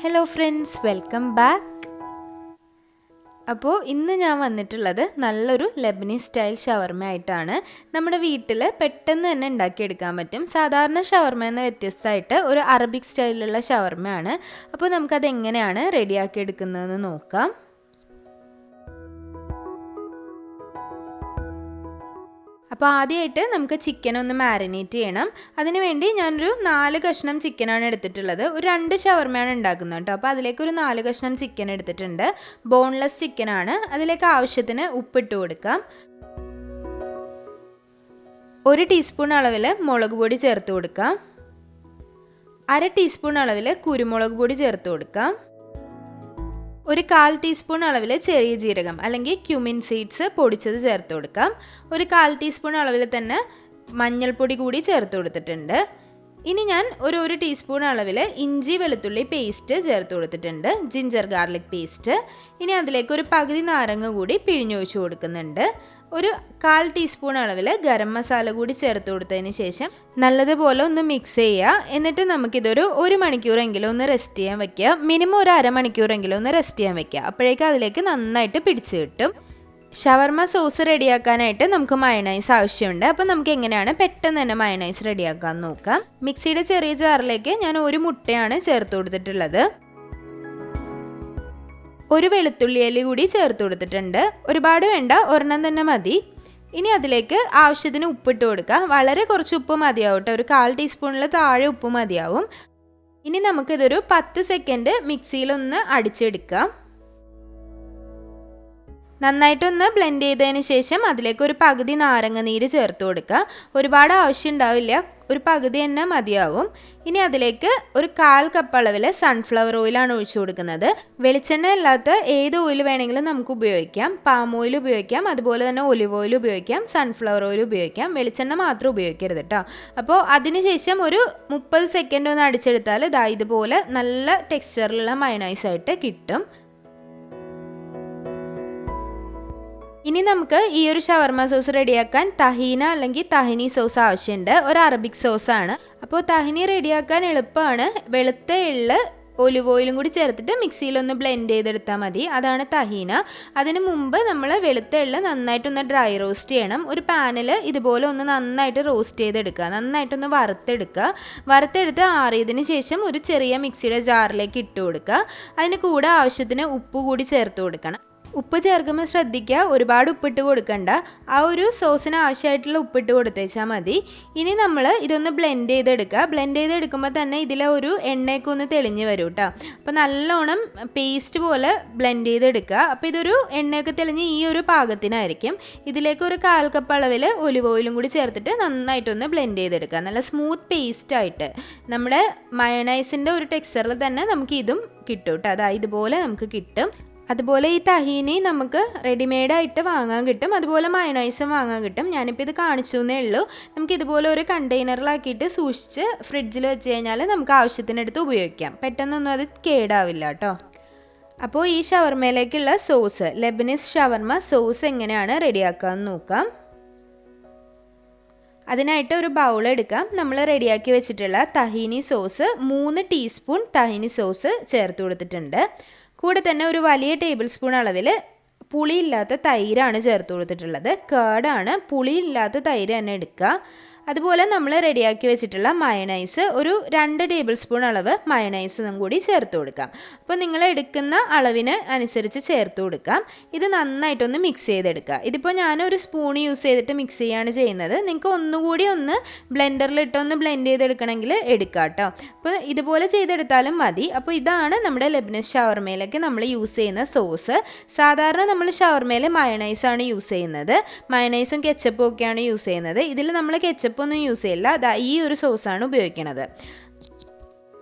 Hello friends, welcome back. അപ്പോൾ ഇന്ന് ഞാൻ വന്നിട്ടുള്ളത് നല്ലൊരു ലെബനീസ് സ്റ്റൈൽ ഷവർമ ആയിട്ടാണ്. നമ്മുടെ വീട്ടിൽ പെട്ടെന്ന് തന്നെ ഉണ്ടാക്കിയെടുക്കാൻ പറ്റും. സാധാരണ ഷവർമ എന്ന വ്യത്യസ്തമായിട്ട് ഒരു അറബിക് സ്റ്റൈലിലുള്ള ഷവർമയാണ്. അപ്പോൾ നമുക്കത് എങ്ങനെയാണ് റെഡിയാക്കി എടുക്കുന്നതെന്ന് നോക്കാം. അപ്പോൾ ആദ്യമായിട്ട് നമുക്ക് ചിക്കൻ ഒന്ന് മാരിനേറ്റ് ചെയ്യണം. അതിനുവേണ്ടി ഞാനൊരു 4 കഷ്ണം ചിക്കനാണ് എടുത്തിട്ടുള്ളത്. ഒരു 2 ഷവർമയാണ് ഉണ്ടാക്കുന്നത് കേട്ടോ. അപ്പോൾ അതിലേക്ക് ഒരു 4 കഷ്ണം ചിക്കൻ എടുത്തിട്ടുണ്ട്. ബോൺലെസ് ചിക്കനാണ്. അതിലേക്ക് ആവശ്യത്തിന് ഉപ്പിട്ട് കൊടുക്കാം. 1 ടീസ്പൂൺ അളവിൽ മുളക് പൊടി ചേർത്ത് കൊടുക്കാം. 1/2 ടീസ്പൂൺ അളവിൽ കുരുമുളക് പൊടി ചേർത്ത് കൊടുക്കാം. ഒരു 1/4 ടീസ്പൂൺ അളവിൽ ചെറിയ ജീരകം അല്ലെങ്കിൽ ക്യുമിൻ സീഡ്സ് പൊടിച്ചത് ചേർത്ത് കൊടുക്കാം. ഒരു 1/4 ടീസ്പൂൺ അളവിൽ തന്നെ മഞ്ഞൾപ്പൊടി കൂടി ചേർത്ത് കൊടുത്തിട്ടുണ്ട്. ഇനി ഞാൻ ഒരു ടീസ്പൂൺ അളവിൽ ഇഞ്ചി വെളുത്തുള്ളി പേസ്റ്റ് ചേർത്ത് കൊടുത്തിട്ടുണ്ട്, ജിഞ്ചർ ഗാർലിക് പേസ്റ്റ്. ഇനി അതിലേക്ക് ഒരു പകുതി നാരങ്ങ കൂടി പിഴിഞ്ഞൊഴിച്ച് കൊടുക്കുന്നുണ്ട്. ഒരു 1/4 ടീസ്പൂൺ അളവിൽ ഗരം മസാല കൂടി ചേർത്ത് കൊടുത്തതിന് ശേഷം നല്ലതുപോലെ ഒന്ന് മിക്സ് ചെയ്യുക. എന്നിട്ട് നമുക്കിതൊരു 1 മണിക്കൂറെങ്കിലും ഒന്ന് റെസ്റ്റ് ചെയ്യാൻ വെക്കുക. മിനിമം ഒരു അരമണിക്കൂറെങ്കിലും ഒന്ന് റെസ്റ്റ് ചെയ്യാൻ വെക്കുക. അപ്പോഴേക്കും അതിലേക്ക് നന്നായിട്ട് പിടിച്ച് കിട്ടും. ഷവർമ സോസ് റെഡിയാക്കാനായിട്ട് നമുക്ക് മയണൈസ് ആവശ്യമുണ്ട്. അപ്പോൾ നമുക്ക് എങ്ങനെയാണ് പെട്ടെന്ന് തന്നെ മയണൈസ് റെഡിയാക്കാൻ നോക്കാം. മിക്സിയുടെ ചെറിയ ജാറിലേക്ക് ഞാൻ 1 മുട്ടയാണ് ചേർത്ത് കൊടുത്തിട്ടുള്ളത്. 1 വെളുത്തുള്ളി അല്ലി കൂടി ചേർത്ത് കൊടുത്തിട്ടുണ്ട്. ഒരുപാട് വേണ്ട, ഒരെണ്ണം തന്നെ മതി. ഇനി അതിലേക്ക് ആവശ്യത്തിന് ഉപ്പിട്ട് കൊടുക്കുക. വളരെ കുറച്ച് ഉപ്പ് മതിയാവും കേട്ടോ. ഒരു 1/4 ടീസ്പൂണിൽ താഴെ ഉപ്പ് മതിയാവും. ഇനി നമുക്കിതൊരു 10 സെക്കൻഡ് മിക്സിയിലൊന്ന് അടിച്ചെടുക്കാം. നന്നായിട്ടൊന്ന് ബ്ലെൻഡ് ചെയ്തതിന് ശേഷം അതിലേക്ക് ഒരു പകുതി നാരങ്ങ നീര് ചേർത്ത് കൊടുക്കുക. ഒരുപാട് ആവശ്യം ഉണ്ടാവില്ല, ഒരു പകുതി തന്നെ മതിയാവും. ഇനി അതിലേക്ക് ഒരു 1/4 കപ്പ് അളവിൽ സൺഫ്ലവർ ഓയിലാണ് ഒഴിച്ചു കൊടുക്കുന്നത്. വെളിച്ചെണ്ണ അല്ലാത്ത ഏത് ഓയിൽ വേണമെങ്കിലും നമുക്ക് ഉപയോഗിക്കാം. പാം ഓയിൽ ഉപയോഗിക്കാം, അതുപോലെ തന്നെ ഒലിവ് ഓയിൽ ഉപയോഗിക്കാം, സൺഫ്ലവർ ഓയിൽ ഉപയോഗിക്കാം. വെളിച്ചെണ്ണ മാത്രം ഉപയോഗിക്കരുത് കേട്ടോ. അപ്പോൾ അതിനുശേഷം ഒരു 30 സെക്കൻഡ് ഒന്ന് അടിച്ചെടുത്താൽ ഇതുപോലെ നല്ല ടെക്സ്ചറിലുള്ള മയണൈസ് ആയിട്ട് കിട്ടും. ഇനി നമുക്ക് ഈ ഒരു ഷവർമ സോസ് റെഡിയാക്കാൻ തഹീന അല്ലെങ്കിൽ തഹിനി സോസ് ആവശ്യമുണ്ട്. ഒരു അറബിക് സോസാണ്. അപ്പോൾ തഹിനി റെഡിയാക്കാൻ എളുപ്പമാണ്. വെളുത്ത എള്ള് ഒലിവ് ഓയിലും കൂടി ചേർത്തിട്ട് മിക്സിയിലൊന്ന് ബ്ലെൻഡ് ചെയ്തെടുത്താൽ മതി. അതാണ് തഹീന. അതിന് മുമ്പ് നമ്മൾ വെളുത്ത എള്ള് നന്നായിട്ടൊന്ന് ഡ്രൈ റോസ്റ്റ് ചെയ്യണം. ഒരു പാനിൽ ഇതുപോലെ ഒന്ന് നന്നായിട്ട് റോസ്റ്റ് ചെയ്തെടുക്കുക. നന്നായിട്ടൊന്ന് വറുത്തെടുക്കുക. വറുത്തെടുത്ത് ആറിയതിന് ശേഷം ഒരു ചെറിയ മിക്സിയുടെ ജാറിലേക്ക് ഇട്ട് കൊടുക്കുക. അതിന് കൂടെ ആവശ്യത്തിന് ഉപ്പ് കൂടി ചേർത്ത് കൊടുക്കണം. ഉപ്പ് ചേർക്കുമ്പോൾ ശ്രദ്ധിക്കുക, ഒരുപാട് ഉപ്പിട്ട് കൊടുക്കണ്ട. ആ ഒരു സോസിന് ആവശ്യമായിട്ടുള്ള ഉപ്പിട്ട് കൊടുത്തേച്ചാൽ മതി. ഇനി നമ്മൾ ഇതൊന്ന് ബ്ലെൻഡ് ചെയ്തെടുക്കുക. ബ്ലെൻഡ് ചെയ്തെടുക്കുമ്പോൾ തന്നെ ഇതിലെ ഒരു എണ്ണയൊക്കെ ഒന്ന് തെളിഞ്ഞ് വരും കേട്ടോ. അപ്പോൾ നല്ലോണം പേസ്റ്റ് പോലെ ബ്ലെൻഡ് ചെയ്തെടുക്കുക. അപ്പോൾ ഇതൊരു എണ്ണയൊക്കെ തെളിഞ്ഞ് ഈ ഒരു പാകത്തിനായിരിക്കും. ഇതിലേക്ക് ഒരു 1/4 കപ്പ് അളവിൽ ഒലിവ് ഓയിലും കൂടി ചേർത്തിട്ട് നന്നായിട്ടൊന്ന് ബ്ലെൻഡ് ചെയ്തെടുക്കുക. നല്ല സ്മൂത്ത് പേസ്റ്റായിട്ട് നമ്മുടെ മയണൈസിൻ്റെ ഒരു ടെക്സ്ചറിൽ തന്നെ നമുക്ക് ഇതും കിട്ടും കേട്ടോ. അതായത് ഇതുപോലെ നമുക്ക് കിട്ടും. അതുപോലെ ഈ തഹീനി നമുക്ക് റെഡിമെയ്ഡായിട്ട് വാങ്ങാൻ കിട്ടും. അതുപോലെ മയണൈസും വാങ്ങാൻ കിട്ടും. ഞാനിപ്പോൾ ഇത് കാണിച്ചു എന്നേ ഉള്ളൂ. നമുക്ക് ഇതുപോലെ ഒരു കണ്ടെയ്നറിലാക്കിയിട്ട് സൂക്ഷിച്ച് ഫ്രിഡ്ജിൽ വെച്ച് കഴിഞ്ഞാൽ നമുക്ക് ആവശ്യത്തിനെടുത്ത് ഉപയോഗിക്കാം. പെട്ടെന്നൊന്നും അത് കേടാവില്ല കേട്ടോ. അപ്പോൾ ഈ ഷവർമയിലേക്കുള്ള സോസ്, ലെബനീസ് ഷവർമ സോസ് എങ്ങനെയാണ് റെഡിയാക്കാമെന്ന് നോക്കാം. അതിനായിട്ട് ഒരു ബൗൾ എടുക്കാം. നമ്മൾ റെഡിയാക്കി വെച്ചിട്ടുള്ള തഹീനി സോസ് 3 ടീസ്പൂൺ തഹീനി സോസ് ചേർത്ത് കൊടുത്തിട്ടുണ്ട്. കൂടെ തന്നെ ഒരു വലിയ ടേബിൾ സ്പൂൺ അളവിൽ പുളിയില്ലാത്ത തൈരാണ് ചേർത്ത് കൊടുത്തിട്ടുള്ളത്. കേടാണ്, പുളിയില്ലാത്ത തൈര് തന്നെ എടുക്കുക. അതുപോലെ നമ്മൾ റെഡിയാക്കി വെച്ചിട്ടുള്ള മയണൈസ് ഒരു 2 ടേബിൾ സ്പൂൺ അളവ് മയണൈസും കൂടി ചേർത്ത് കൊടുക്കാം. അപ്പോൾ നിങ്ങൾ എടുക്കുന്ന അളവിന് അനുസരിച്ച് ചേർത്ത് കൊടുക്കാം. ഇത് നന്നായിട്ടൊന്ന് മിക്സ് ചെയ്തെടുക്കുക. ഇതിപ്പോൾ ഞാനൊരു സ്പൂൺ യൂസ് ചെയ്തിട്ട് മിക്സ് ചെയ്യുകയാണ് ചെയ്യുന്നത്. നിങ്ങൾക്ക് ഒന്നുകൂടി ഒന്ന് ബ്ലെൻഡറിലിട്ടൊന്ന് ബ്ലെൻഡ് ചെയ്തെടുക്കണമെങ്കിൽ എടുക്കാം കേട്ടോ. അപ്പോൾ ഇതുപോലെ ചെയ്തെടുത്താലും മതി. അപ്പോൾ ഇതാണ് നമ്മുടെ ലെബനീസ് ഷവർമയിലേക്ക് നമ്മൾ യൂസ് ചെയ്യുന്ന സോസ്. സാധാരണ നമ്മൾ ഷവർമയിൽ മയണൈസാണ് യൂസ് ചെയ്യുന്നത്. മയണൈസും കെച്ചപ്പും ഒക്കെയാണ് യൂസ് ചെയ്യുന്നത്. ഇതിൽ നമ്മൾ കെച്ചപ്പ് ഒന്നും യൂസ് ചെയ്യില്ല. ഈ ഒരു സോസാണ് ഉപയോഗിക്കുന്നത്.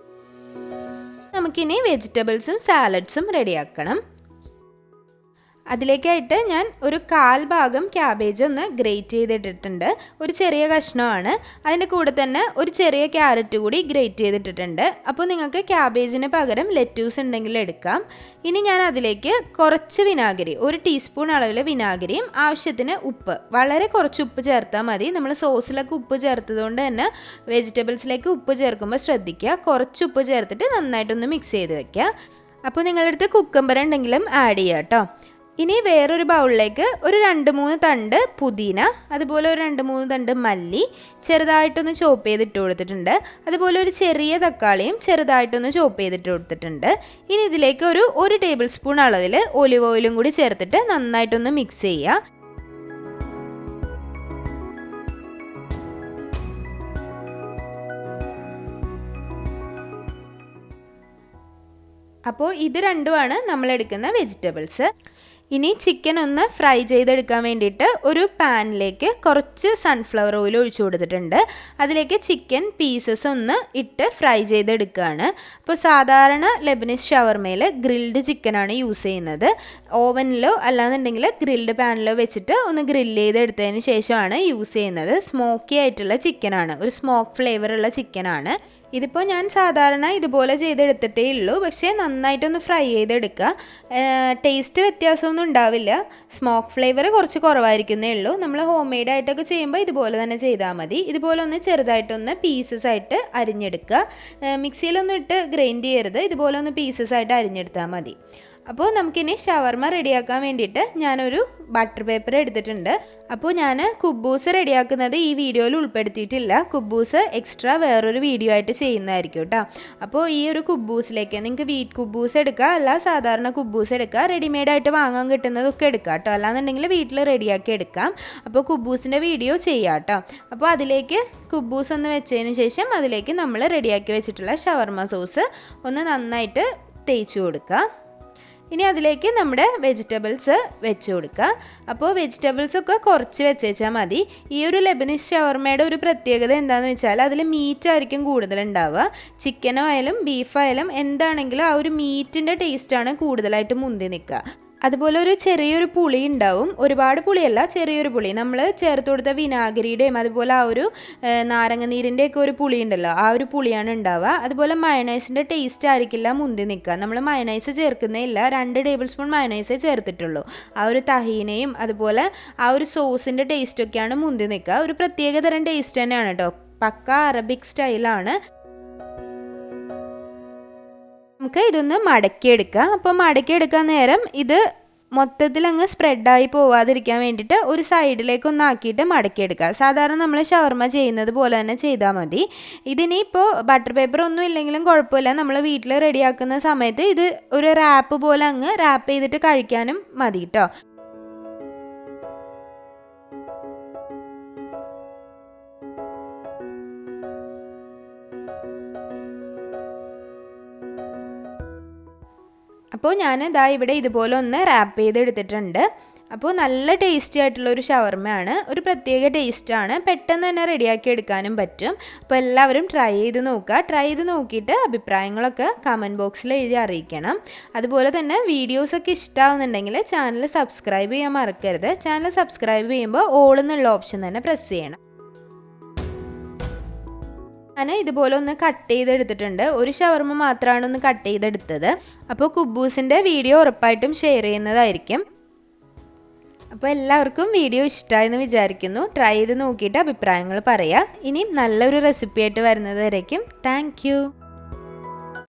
നമുക്കിനി വെജിറ്റബിൾസും സാലഡ്സും റെഡിയാക്കണം. അതിലേക്കായിട്ട് ഞാൻ ഒരു 1/4 ഭാഗം ക്യാബേജ് ഒന്ന് ഗ്രേറ്റ് ചെയ്തിട്ടിട്ടുണ്ട്. ഒരു ചെറിയ കഷ്ണമാണ്. അതിൻ്റെ കൂടെ തന്നെ ഒരു ചെറിയ ക്യാരറ്റ് കൂടി ഗ്രേറ്റ് ചെയ്തിട്ടിട്ടുണ്ട്. അപ്പോൾ നിങ്ങൾക്ക് ക്യാബേജിന് പകരം ലെറ്റ്യൂസ് ഉണ്ടെങ്കിൽ എടുക്കാം. ഇനി ഞാൻ അതിലേക്ക് കുറച്ച് വിനാഗിരി, 1 ടീസ്പൂൺ അളവിൽ വിനാഗിരിയും ആവശ്യത്തിന് ഉപ്പ്, വളരെ കുറച്ച് ഉപ്പ് ചേർത്താൽ മതി. നമ്മൾ സോസിലൊക്കെ ഉപ്പ് ചേർത്തതുകൊണ്ട് തന്നെ വെജിറ്റബിൾസിലേക്ക് ഉപ്പ് ചേർക്കുമ്പോൾ ശ്രദ്ധിക്കുക. കുറച്ച് ഉപ്പ് ചേർത്തിട്ട് നന്നായിട്ടൊന്ന് മിക്സ് ചെയ്ത് വെക്കുക. അപ്പോൾ നിങ്ങളുടെ അടുത്ത് കുക്കമ്പർ ഉണ്ടെങ്കിലും ആഡ് ചെയ്യുക കേട്ടോ. ഇനി വേറൊരു ബൗളിലേക്ക് ഒരു 2-3 തണ്ട് പുതിന, അതുപോലെ ഒരു 2-3 തണ്ട് മല്ലി ചെറുതായിട്ടൊന്ന് ചോപ്പ് ചെയ്തിട്ട് കൊടുത്തിട്ടുണ്ട്. അതുപോലെ ഒരു ചെറിയ തക്കാളിയും ചെറുതായിട്ടൊന്ന് ചോപ്പ് ചെയ്തിട്ട് കൊടുത്തിട്ടുണ്ട്. ഇനി ഇതിലേക്ക് ഒരു 1 ടേബിൾ സ്പൂൺ അളവിൽ ഒലിവ് ഓയിലും കൂടി ചേർത്തിട്ട് നന്നായിട്ടൊന്ന് മിക്സ് ചെയ്യുക. അപ്പോൾ ഇത് രണ്ടുമാണ് നമ്മൾ എടുക്കുന്ന വെജിറ്റബിൾസ്. ഇനി ചിക്കൻ ഒന്ന് ഫ്രൈ ചെയ്തെടുക്കാൻ വേണ്ടിയിട്ട് ഒരു പാനിലേക്ക് കുറച്ച് സൺഫ്ലവർ ഓയിൽ ഒഴിച്ചു കൊടുത്തിട്ടുണ്ട്. അതിലേക്ക് ചിക്കൻ പീസസ് ഒന്ന് ഇട്ട് ഫ്രൈ ചെയ്തെടുക്കുകയാണ്. അപ്പോൾ സാധാരണ ലെബനീസ് ഷവർമയിൽ ഗ്രിൽഡ് ചിക്കനാണ് യൂസ് ചെയ്യുന്നത്. ഓവനിലോ അല്ലാന്നുണ്ടെങ്കിൽ ഗ്രിൽഡ് പാനിലോ വെച്ചിട്ട് ഒന്ന് ഗ്രില്ല് ചെയ്തെടുത്തതിന് ശേഷമാണ് യൂസ് ചെയ്യുന്നത്. സ്മോക്കി ആയിട്ടുള്ള ചിക്കനാണ്, ഒരു സ്മോക്ക് ഫ്ലേവറുള്ള ചിക്കനാണ്. ഇതിപ്പോൾ ഞാൻ സാധാരണ ഇതുപോലെ ചെയ്തെടുത്തിട്ടേ ഉള്ളൂ. പക്ഷേ നന്നായിട്ടൊന്ന് ഫ്രൈ ചെയ്തെടുക്കുക. ടേസ്റ്റ് വ്യത്യാസമൊന്നും ഉണ്ടാവില്ല. സ്മോക്ക് ഫ്ലേവർ കുറച്ച് കുറവായിരിക്കുന്നേ ഉള്ളൂ. നമ്മൾ ഹോം മെയ്ഡ് ആയിട്ടൊക്കെ ചെയ്യുമ്പോൾ ഇതുപോലെ തന്നെ ചെയ്താൽ മതി. ഇതുപോലെ ഒന്ന് ചെറുതായിട്ടൊന്ന് പീസസ് ആയിട്ട് അരിഞ്ഞെടുക്കുക. മിക്സിയിലൊന്നും ഇട്ട് ഗ്രൈൻഡ് ചെയ്യരുത്. ഇതുപോലെ ഒന്ന് പീസസ് ആയിട്ട് അരിഞ്ഞെടുത്താൽ മതി. അപ്പോൾ നമുക്കിനി ഷവർമ റെഡിയാക്കാൻ വേണ്ടിയിട്ട് ഞാനൊരു ബട്ടർ പേപ്പർ എടുത്തിട്ടുണ്ട്. അപ്പോൾ ഞാൻ കുബൂസ് റെഡിയാക്കുന്നത് ഈ വീഡിയോയിൽ ഉൾപ്പെടുത്തിയിട്ടില്ല. കുബൂസ് എക്സ്ട്രാ വേറൊരു വീഡിയോ ആയിട്ട് ചെയ്യുന്നതായിരിക്കും കേട്ടോ. അപ്പോൾ ഈ ഒരു കുബൂസിലേക്ക് നിങ്ങൾക്ക് വീറ്റ് കുബൂസ് എടുക്കുക, അല്ല സാധാരണ കുബൂസ് എടുക്കുക. റെഡിമെയ്ഡായിട്ട് വാങ്ങാൻ കിട്ടുന്നതൊക്കെ എടുക്കുക കേട്ടോ. അല്ലാന്നുണ്ടെങ്കിൽ വീട്ടിൽ റെഡിയാക്കി എടുക്കാം. അപ്പോൾ കുബൂസിൻ്റെ വീഡിയോ ചെയ്യാം കേട്ടോ. അപ്പോൾ അതിലേക്ക് കുബൂസ് ഒന്ന് വെച്ചതിന് ശേഷം അതിലേക്ക് നമ്മൾ റെഡിയാക്കി വെച്ചിട്ടുള്ള ഷവർമ സോസ് ഒന്ന് നന്നായിട്ട് തേച്ച് കൊടുക്കുക. ഇനി അതിലേക്ക് നമ്മുടെ വെജിറ്റബിൾസ് വെച്ച് കൊടുക്കുക. അപ്പോൾ വെജിറ്റബിൾസൊക്കെ കുറച്ച് വെച്ചാൽ മതി. ഈ ഒരു ലെബനീസ് ഷവർമയുടെ ഒരു പ്രത്യേകത എന്താണെന്ന് വെച്ചാൽ അതിൽ മീറ്റ് ആയിരിക്കും കൂടുതലുണ്ടാവുക. ചിക്കനോ ആയാലും ബീഫായാലും എന്താണെങ്കിലും ആ ഒരു മീറ്റിൻ്റെ ടേസ്റ്റാണ് കൂടുതലായിട്ട് മുന്തി നിൽക്കുക. അതുപോലെ ഒരു ചെറിയൊരു പുളി ഉണ്ടാവും. ഒരുപാട് പുളിയല്ല, ചെറിയൊരു പുളി. നമ്മൾ ചേർത്ത് കൊടുത്ത വിനാഗിരിയുടെയും അതുപോലെ ആ ഒരു നാരങ്ങ നീരിൻ്റെയൊക്കെ ഒരു പുളി ഉണ്ടല്ലോ, ആ ഒരു പുളിയാണ് ഉണ്ടാവുക. അതുപോലെ മയണൈസിൻ്റെ ടേസ്റ്റ് ആയിരിക്കില്ല മുന്തി നിൽക്കുക. നമ്മൾ മയണൈസ് ചേർക്കുന്നേയില്ല, 2 ടേബിൾ സ്പൂൺ മയണൈസേ ചേർത്തിട്ടുള്ളൂ. ആ ഒരു തഹീനയും അതുപോലെ ആ ഒരു സോസിൻ്റെ ടേസ്റ്റൊക്കെയാണ് മുന്തി നിൽക്കുക. ഒരു പ്രത്യേക തരം ടേസ്റ്റ് തന്നെയാണ് കേട്ടോ. പക്ക അറബിക് സ്റ്റൈലാണ്. നമുക്ക് ഇതൊന്ന് മടക്കിയെടുക്കാം. അപ്പോൾ മടക്കിയെടുക്കാൻ നേരം ഇത് മൊത്തത്തിൽ അങ്ങ് സ്പ്രെഡായി പോവാതിരിക്കാൻ വേണ്ടിയിട്ട് ഒരു സൈഡിലേക്കൊന്ന് ആക്കിയിട്ട് മടക്കിയെടുക്കുക. സാധാരണ നമ്മൾ ഷവർമ ചെയ്യുന്നത് പോലെ തന്നെ ചെയ്താൽ മതി. ഇതിനിപ്പോൾ ബട്ടർ പേപ്പർ ഒന്നും ഇല്ലെങ്കിലും കുഴപ്പമില്ല. നമ്മൾ വീട്ടിൽ റെഡിയാക്കുന്ന സമയത്ത് ഇത് ഒരു റാപ്പ് പോലെ അങ്ങ് റാപ്പ് ചെയ്തിട്ട് കഴിക്കാനും മതി കേട്ടോ. അപ്പോൾ ഞാൻ ഇതാ ഇവിടെ ഇതുപോലെ ഒന്ന് റാപ്പ് ചെയ്തെടുത്തിട്ടുണ്ട്. അപ്പോൾ നല്ല ടേസ്റ്റി ആയിട്ടുള്ളൊരു ഷവർമയാണ്. ഒരു പ്രത്യേക ടേസ്റ്റാണ്. പെട്ടെന്ന് തന്നെ റെഡിയാക്കി എടുക്കാനും പറ്റും. അപ്പോൾ എല്ലാവരും ട്രൈ ചെയ്ത് നോക്കുക. ട്രൈ ചെയ്ത് നോക്കിയിട്ട് അഭിപ്രായങ്ങളൊക്കെ കമൻറ്റ് ബോക്സിൽ എഴുതി അറിയിക്കണം. അതുപോലെ തന്നെ വീഡിയോസൊക്കെ ഇഷ്ടമാവുന്നുണ്ടെങ്കിൽ ചാനൽ സബ്സ്ക്രൈബ് ചെയ്യാൻ മറക്കരുത്. ചാനൽ സബ്സ്ക്രൈബ് ചെയ്യുമ്പോൾ ഓൾ എന്നുള്ള ഓപ്ഷൻ തന്നെ പ്രസ് ചെയ്യണം. ഞാൻ ഇതുപോലെ ഒന്ന് കട്ട് ചെയ്തെടുത്തിട്ടുണ്ട്. ഒരു ഷവർമ മാത്രമാണ് ഒന്ന് കട്ട് ചെയ്തെടുത്തത്. അപ്പോൾ കുബൂസിൻ്റെ വീഡിയോ ഉറപ്പായിട്ടും ഷെയർ ചെയ്യുന്നതായിരിക്കും. അപ്പോൾ എല്ലാവർക്കും വീഡിയോ ഇഷ്ടമായെന്ന് വിചാരിക്കുന്നു. ട്രൈ ചെയ്ത് നോക്കിയിട്ട് അഭിപ്രായങ്ങൾ പറയാം. ഇനിയും നല്ലൊരു റെസിപ്പി ആയിട്ട് വരുന്നത് വരേക്കും താങ്ക് യു.